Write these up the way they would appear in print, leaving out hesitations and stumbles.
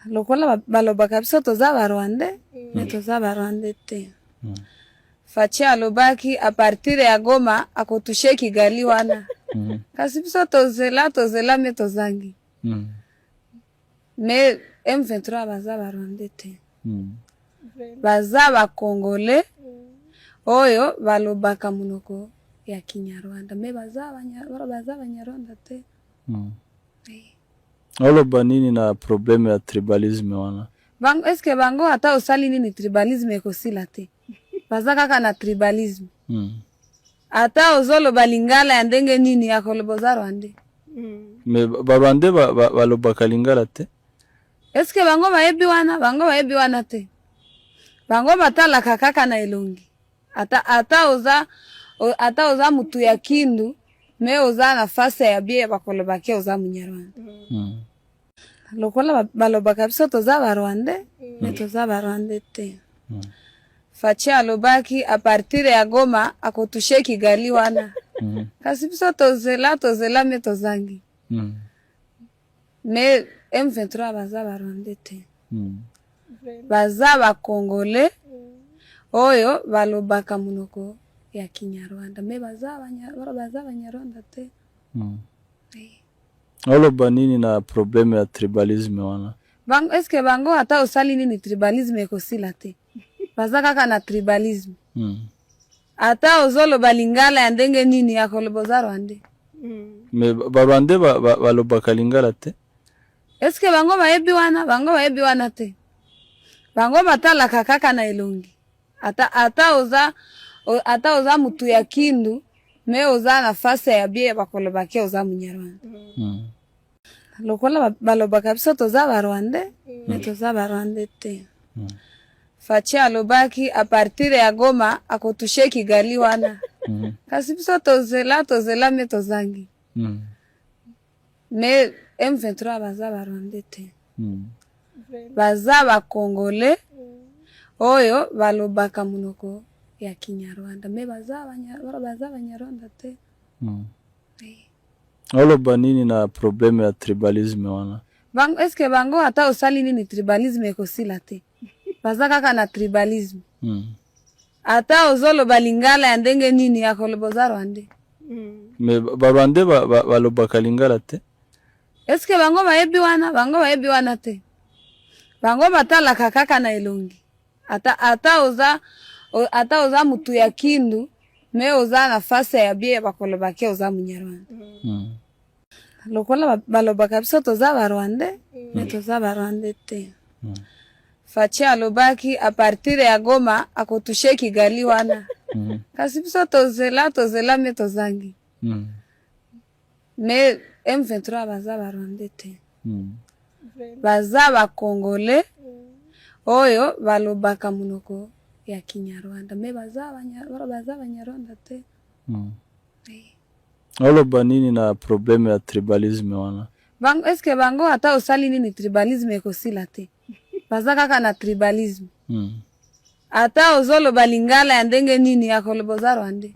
lokola balobaka biso toza barwande me toza barwande te. Fachi alobaki a partir ya Goma akotushe Kigali wana. Kasi biso tozela me tozangi. Me M23 baza barwande te. Baza ba Congolais oyo balobaka munoko ya Kinyarwanda. Me baza Banyarwanda te. Oloba nini na probleme ya tribalisme wana? Eske bango hata usali nini tribalisme ekosila te? Baza kaka na tribalisme. Ata ozoloba lingala ya ndenge nini ya koloboza Rwande. Me Barwande balobaka lingala te? Eske bango bayebi wana te. Bango batalaka kaka na elongi. Ata oza mutu ya Kindu me oza na fase ya bie bakolobake oza Munyarwanda. Lokola balobaka biso toza barwande me toza barwande te. Fachi alobaki a partir ya Goma akotushe Kigali wana. Kasi biso tozela me tozangi. Me M23 baza barwande te. Baza ba Congolais oyo balobaka munoko ya Kinyarwanda. Me baza Banyarwanda te. Oloba nini na probleme ya tribalisme wana? Eske bango hata usali nini tribalisme ekosila te? Baza kaka na tribalisme. Ata ozoloba lingala ya ndenge nini ya koloboza Rwande. Me Barwande balobaka lingala te? Eske bango bayebi wana te. Bango batalaka kaka na elongi. Ata oza mutu ya Kindu me oza na fase ya bie bakolobake oza Munyarwanda. Lokola balobaka biso toza barwande me toza barwande te. Fachi alobaki a partir ya Goma akotushe Kigali wana. Kasi biso tozela me tozangi. Me M23 baza barwande te. Baza ba Congolais oyo balobaka munoko ya Kinyarwanda. Me baza Banyarwanda te. Oloba nini na probleme ya tribalisme wana? Eske bango hata usali nini tribalisme ekosila te? Baza kaka na tribalisme. Ata ozoloba lingala ya ndenge nini ya koloboza Rwande. Me Barwande balobaka lingala te? Eske bango bayebi wana te. Bango batalaka kaka na elongi. Ata oza mutu ya Kindu me oza na fase ya bie bakolobake oza Munyarwanda. Lokola balobaka biso toza barwande me toza barwande te. Fachi alobaki a partir ya Goma akotushe Kigali wana. Kasi biso tozela me tozangi. Me M23 baza barwande te. Baza ba Congolais oyo balobaka munoko ya Kinyarwanda. Me baza Banyarwanda te. Oloba nini na probleme ya tribalisme wana? Eske bango hata usali nini tribalisme ekosila te? Baza kaka na tribalisme. Ata ozoloba lingala ya ndenge nini ya koloboza Rwande.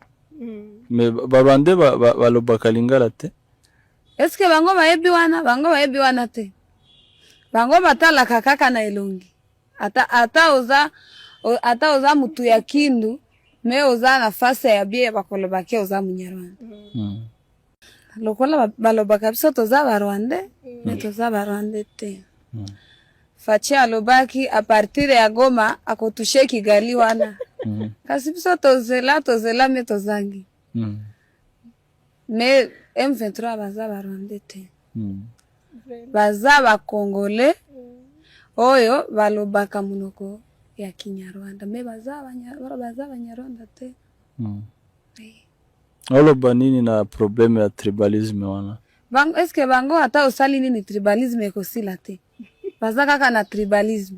Me Barwande balobaka lingala te? Eske bango bayebi wana te. Bango batalaka kaka na elongi. Ata oza mutu ya Kindu me oza na fase ya bie bakolobake oza Munyarwanda. Lokola balobaka biso toza barwande me toza barwande te. Fachi alobaki a partir ya Goma akotushe Kigali wana. Kasi biso tozela me tozangi. Me M23 baza barwande te. Baza ba Congolais oyo balobaka munoko ya Kinyarwanda. Me baza Banyarwanda te. Oloba nini na probleme ya tribalisme wana? Eske bango hata usali nini tribalisme ekosila te? Baza kaka na tribalisme.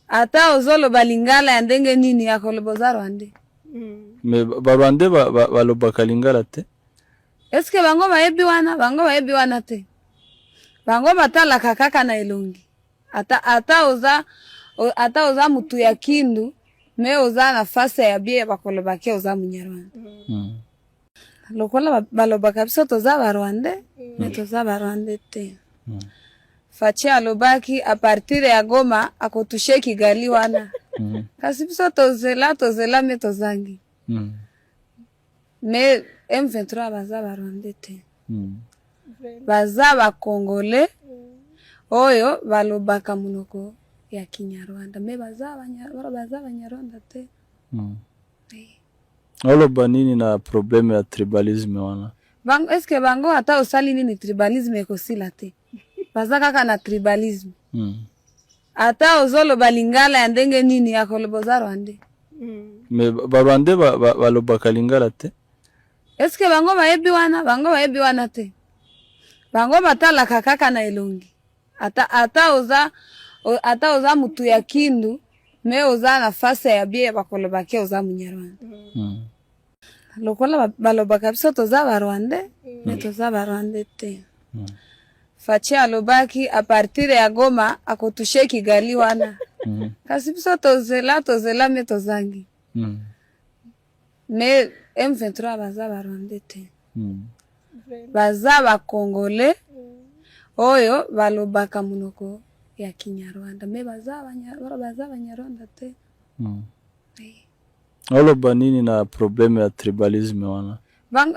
Ata ozoloba lingala ya ndenge nini ya koloboza Rwande. Me Barwande balobaka lingala te? Eske bango bayebi wana te. Bango batalaka kaka na elongi. Ata oza mutu ya Kindu me oza na fase ya bie bakolobake oza Munyarwanda. Lokola balobaka biso toza barwande me toza barwande te. Fachi alobaki a partir ya Goma akotushe Kigali wana. Kasi biso tozela me tozangi. Me M23 baza Barwande te. Baza ba Congolais oyo balobaka munoko ya Kinyarwanda. Me baza Banyarwanda te. Oloba nini na probleme ya tribalisme wana? Eske bango hata osali nini tribalisme ekosila te? Baza kaka na tribalisme. Ata ozoloba Lingala ya ndenge nini ya koloboza Rwande. Me Barwande balobaka Lingala te? Eske bango bayebi wana te. Bango batalaka kaka na elongi. Ata oza mutu ya Kindu, me oza na fase ya bie bakolobake oza Munyarwanda. Lokola balobaka biso toza Barwande, me toza Barwande te. Fachi alobaki a partir ya Goma akotushe Kigali wana. Kasi biso tozela me tozangi. Me M23 baza Barwande te. Baza ba Congolais oyo balobaka munoko ya Kinyarwanda. Me baza Banyarwanda te. Oloba nini na probleme ya tribalisme wana?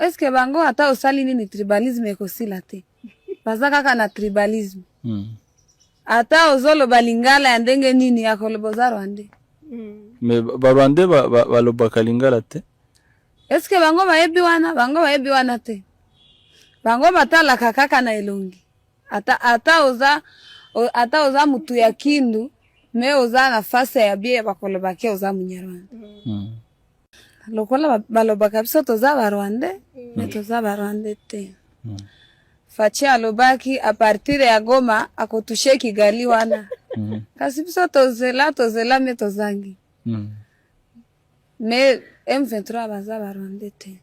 Eske bango hata osali nini tribalisme ekosila te? Baza kaka na tribalisme. Ata ozoloba Lingala ya ndenge nini ya koloboza Rwande. Me Barwande balobaka Lingala te? Eske bango bayebi wana te. Bango batalaka kaka na elongi. Ata oza mutu ya Kindu, me oza na fase ya bie bakolobake oza Munyarwanda. Lokola balobaka biso toza Barwande, me toza Barwande te. Fachi alobaki a partir ya Goma akotushe Kigali wana. Kasi biso tozela me tozangi. Me M23 baza Barwande te.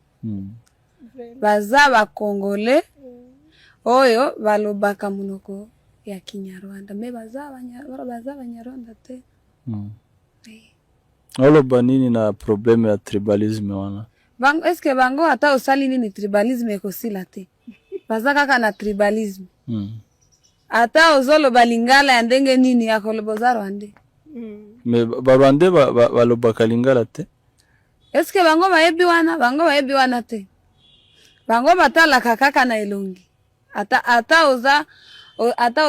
Baza ba Congolais oyo balobaka munoko ya Kinyarwanda. Me baza Banyarwanda te. Oloba nini na probleme ya tribalisme wana? Eske bango hata osali nini tribalisme ekosila te? Baza kaka na tribalisme. Ata ozoloba Lingala ya ndenge nini ya koloboza Rwande. Me Barwande balobaka Lingala te? Eske bango bayebi wana te. Bango batalaka kaka na elongi. Ata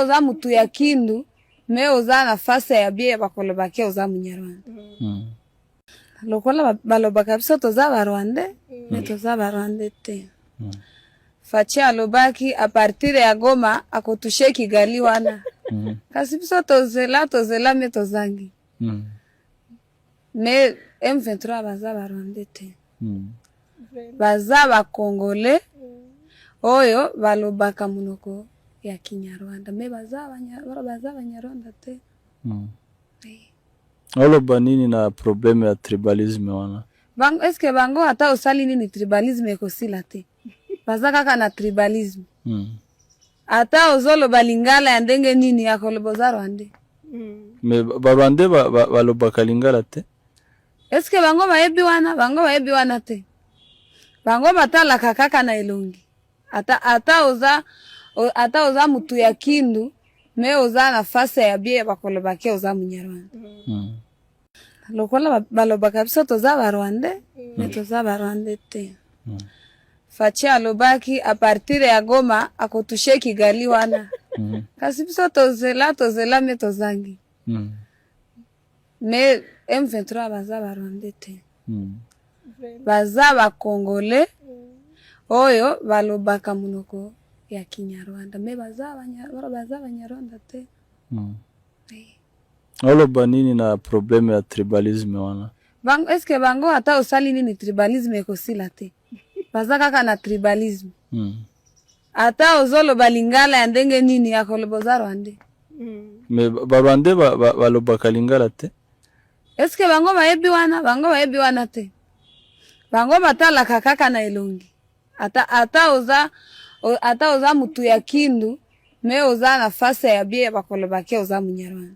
oza mutu ya Kindu, me oza na fase ya bie bakolobake oza Munyarwanda. Lokola balobaka biso toza Barwande, me toza Barwande te. Fachi alobaki a partir ya Goma akotushe Kigali wana. Kasi biso tozela me tozangi. Me M23 baza Barwande te. Baza ba Congolais oyo balobaka munoko ya Kinyarwanda. Me baza Banyarwanda te. Oloba nini na probleme ya tribalisme wana? Eske bango hata osali nini tribalisme ekosila te? Baza kaka na tribalisme. Ata ozoloba Lingala ya ndenge nini ya koloboza Rwande. Me Barwande balobaka Lingala te? Eske bango bayebi wana te. Bango batalaka kaka na elongi. Ata oza mutu ya Kindu, me oza na fase ya bie bakolobake oza Munyarwanda. Lokola balobaka biso toza Barwande, me toza Barwande te. Fachi alobaki a partir ya Goma akotushe Kigali wana. Kasi biso tozela me tozangi. Me M23 baza Barwande te. Baza ba Congolais oyo balobaka munoko ya Kinyarwanda. Me baza Banyarwanda te. Oloba nini na probleme ya tribalisme wana? Eske bango hata osali nini tribalisme ekosila te? Baza kaka na tribalisme. Ata ozoloba Lingala ya ndenge nini ya koloboza Rwande. Me Barwande balobaka Lingala te? Eske bango bayebi wana te. Bango batalaka kaka na elongi. Ata oza mutu ya Kindu, me oza na fase ya bie bakolobake oza Munyarwanda.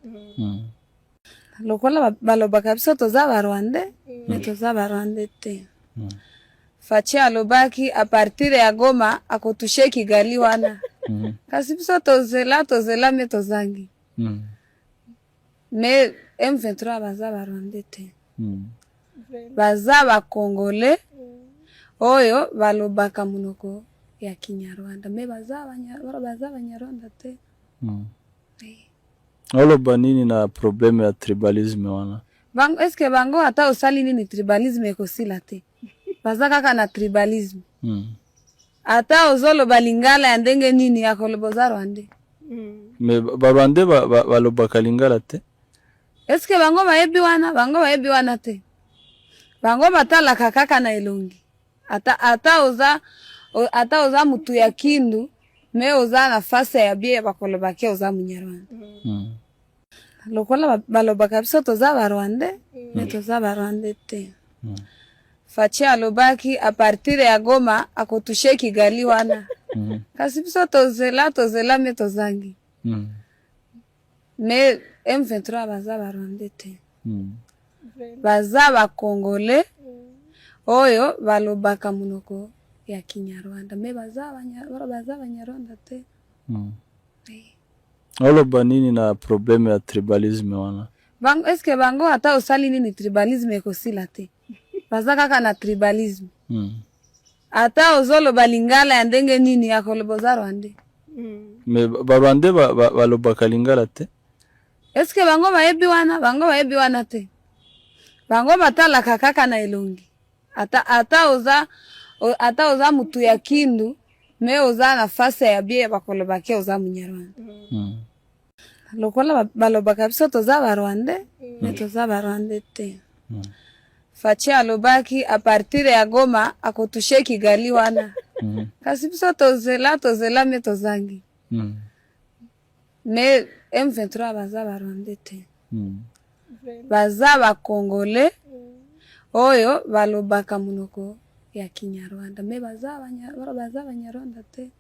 Lokola balobaka biso toza Barwande, me toza Barwande te. Fachi alobaki a partir ya Goma akotushe Kigali wana. kasi biso tozela me tozangi me M23 baza barwande te baza bakongole oyo balobaka munoko ya Kinyarwanda me baza Banyarwanda te. Oloba nini na probleme ya tribalisme wana? Eske bango ata osali nini tribalisme ekosila te. Baza kaka na tribalisme. Ata ozoloba lingala ya ndenge nini ya koloboza Rwande. Me Barwande balobaka lingala te? Eske bango bayebi wana te. Bango batalaka kaka na elongi. Ata oza mutu ya Kindu me oza na fase ya bie bakolobake oza Munyarwanda. Lokola balobaka biso toza Barwande me toza Barwande te. Fachi alobaki a partir ya Goma akotushe Kigali wana. Kasi biso tozela me tozangi. Me M23 baza Barwande te. Baza bakongole oyo balobaka munoko ya Kinyarwanda me baza Banyarwanda te. Oloba nini na probleme ya tribalisme wana? Eske bango ata osali nini tribalisme ekosila te. Baza kaka na tribalisme. Ata ozoloba lingala ya ndenge nini ya koloboza Rwande. Me Barwande balobaka lingala te? Eske bango bayebi wana te. Bango batalaka kaka na elongi. Ata oza mutu ya Kindu me oza na fase ya bie bakolobake oza Munyarwanda. Lokola balobaka biso toza Barwande me toza Barwande te. Fachi alobaki a partir ya Goma akotushe Kigali wana. Kasi biso tozela me tozangi. Me M23 baza Barwande te. Baza bakongole oyo balobaka munoko ya Kinyarwanda me baza Banyarwanda te.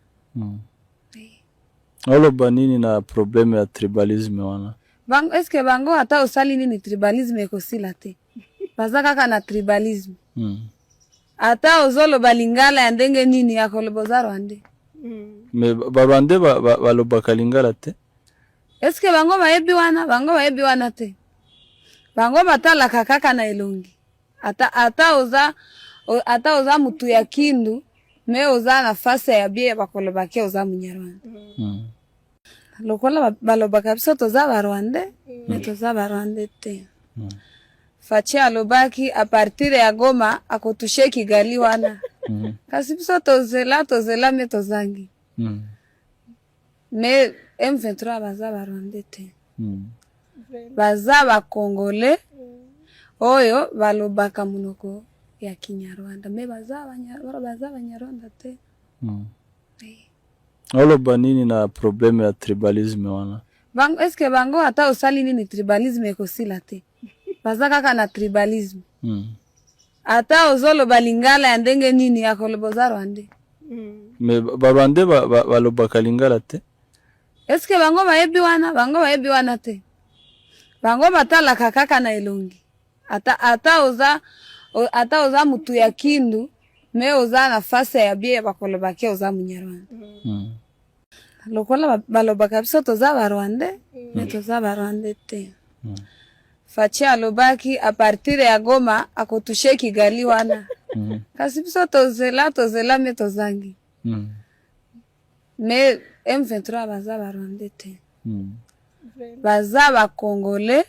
Oloba nini na probleme ya tribalisme wana? Eske bango ata osali nini tribalisme ekosila te. Baza kaka na tribalisme. Ata ozoloba lingala ya ndenge nini ya koloboza Rwande. Me Barwande balobaka lingala te? Eske bango bayebi wana te. Bango batalaka kaka na elongi. Ata oza mutu ya Kindu me oza na fase ya bie bakolobake oza Munyarwanda. Lokola balobaka biso toza Barwande me toza Barwande te. Fachi alobaki a partir ya Goma akotushe Kigali wana. Kasi biso tozela me tozangi. Me M23 baza Barwande te. Baza bakongole oyo balobaka munoko ya Kinyarwanda me baza Banyarwanda te. Oloba nini na probleme ya tribalisme wana? Eske bango ata osali nini tribalisme ekosila te. Baza kaka na tribalisme. Ata ozoloba lingala ya ndenge nini ya koloboza Rwande. Me Barwande balobaka lingala te? Eske bango bayebi wana te. Bango batalaka kaka na elongi. Ata oza mutu ya Kindu me oza na fase ya bie bakolobake oza Munyarwanda. Lokola balobaka biso toza Barwande me toza Barwande te. Fachi alobaki a partir ya Goma akotushe Kigali wana. Kasi biso tozela me tozangi. Me M23 baza Barwande te. Baza bakongole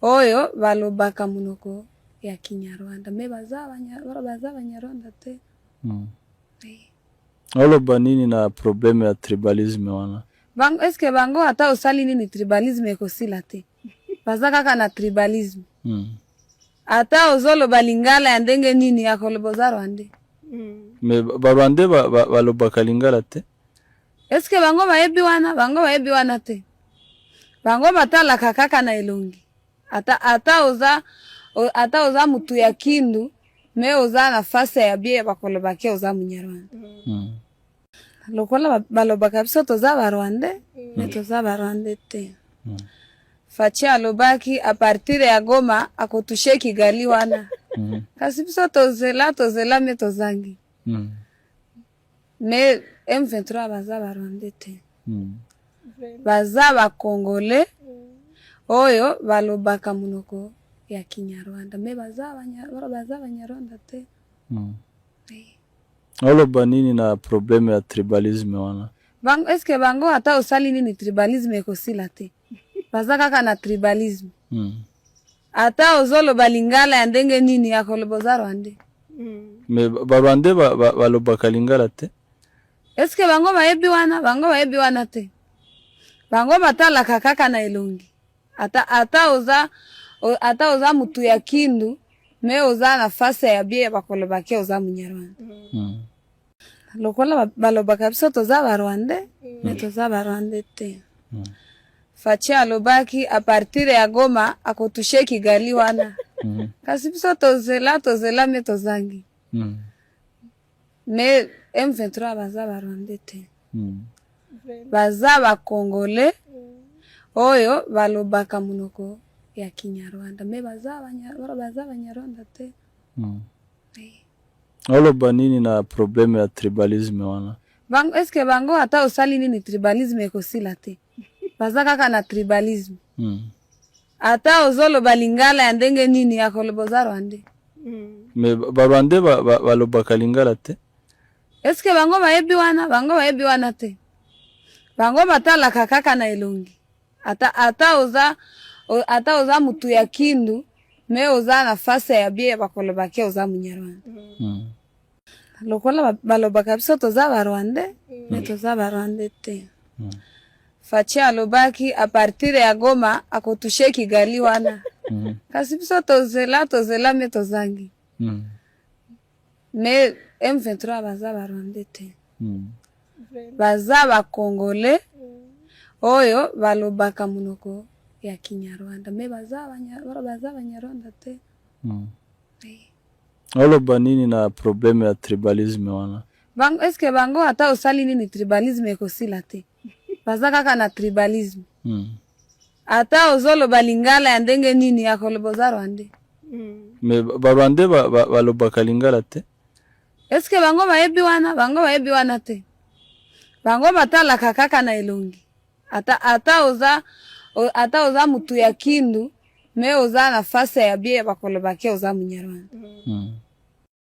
oyo balobaka munoko ya Kinyarwanda me baza Banyarwanda te. Oloba nini na probleme ya tribalisme wana? Eske bango ata osali nini tribalisme ekosila te. Baza kaka na tribalisme. Ata ozoloba lingala ya ndenge nini ya koloboza Rwande. Me Barwande balobaka lingala te? Eske bango bayebi wana te. Bango batalaka kaka na elongi. Ata oza mutu ya Kindu me oza na fase ya bie bakolobake oza Munyarwanda. Lokola balobaka biso toza Barwande me toza Barwande te. Fachi alobaki a partir ya Goma akotushe Kigali wana. Kasi biso tozela me tozangi. Me M23 baza barwande te. Baza bakongole oyo balobaka munoko ya Kinyarwanda. Me baza Banyarwanda te. Oloba nini na probleme ya tribalisme wana? Eske bango hata usali nini tribalisme ekosila te. Baza kaka na tribalisme. Ata ozoloba Lingala ya ndenge nini ya koloboza Rwande. Me Barwande balobaka Lingala te? Eske bango bayebi wana te. Bango batalaka kaka na elongi. Ata oza mutu ya Kindu, me oza na fase ya bie bakolobake oza Munyarwanda. Lokola balobaka biso toza Barwande, me toza Barwande te. Fachi alobaki a partir ya Goma akotushe Kigali wana. Kasi biso tozela me tozangi. Me M23 baza Barwande te. Baza bakongole oyo balobaka munoko ya Kinyarwanda. Me baza Banyarwanda te. Oloba nini na probleme ya tribalisme wana? Eske bango hata usali nini tribalisme ekosila te. Baza kaka na tribalisme. Ata ozoloba Lingala ya ndenge nini ya koloboza Rwande. Me Barwande balobaka Lingala te? Eske bango bayebi wana te. Bango batalaka kaka na elongi. Ata oza mutu ya Kindu, me oza na fase ya bie bakolobake oza Munyarwanda. Lokola balobaka biso toza Barwande, me toza Barwande te. Fachi alobaki a partir ya Goma akotushe Kigali wana. Kasi biso tozela me tozangi. Me M23 baza Barwande te. Baza bakongole oyo balobaka munoko ya Kinyarwanda. Me baza Banyarwanda te. Oloba nini na probleme ya tribalisme wana? Eske bango hata usali nini tribalisme ekosila te. Baza kaka na tribalisme. Ata ozoloba Lingala ya ndenge nini ya koloboza Rwande. Me Barwande balobaka Lingala te? Eske bango bayebi wana te. Bango batalaka kaka na elongi. Ata oza mutu ya Kindu, me oza na fase ya bie bakolobake oza Munyarwanda.